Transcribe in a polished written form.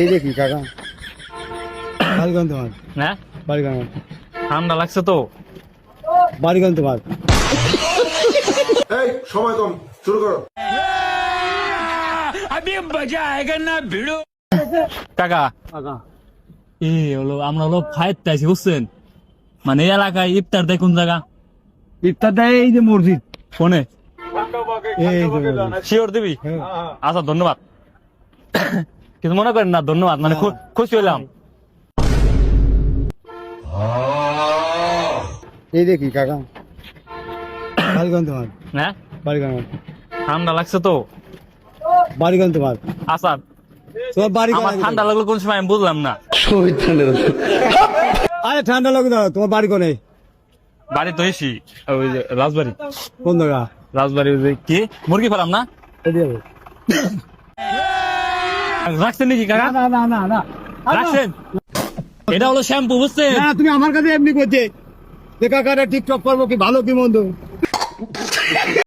এই দেখি কাকা বাড়িগঞ্জ তোমার হ্যাঁ বাড়িগঞ্জ ঠান্ডা লাগছে তো। বাড়িগঞ্জ তোমার এই সময় কম, শুরু করো। কাকা কাকা এই হলো আমরা হলো ফাইট চাইছি বুঝছেন, মানে এই এলাকায় ইফতার দেয় কোন জায়গা ইফতার দেয় এই যে মসজিদ ফোনে এই যে মসজিদ। শিওর দিবি? হ্যাঁ। আচ্ছা ধন্যবাদ। কিছু মনে করেন না, ধন্যবাদ, মানে খুশি হইলাম। এই দেখি কাকা বাড়িগঞ্জ তোমার হ্যাঁ বাড়িগঞ্জ ঠান্ডা লাগছে তো। বাড়িগঞ্জ তোমার আচ্ছা তোমার বাড়ি আমার ঠান্ডা লাগলো কোন সময় আমি বুঝলাম না। আরে ঠান্ডা লাগে দাও, তোমার বাড়ি কোনে? বাড়ি তো এসি ওই যে রাজবাড়ি। কোন জায়গা? রাজবাড়ি ওই যে কি মুরগি ফার্ম না? এদিকে। রাখছেন নাকি কাকা? না না না না রাখছেন? এটা হলো শ্যাম্পু বুঝছেন? না তুমি আমার কাছে এমনি করছে যে কাকারা টিকটক করবো কি ভালো কি মন্দ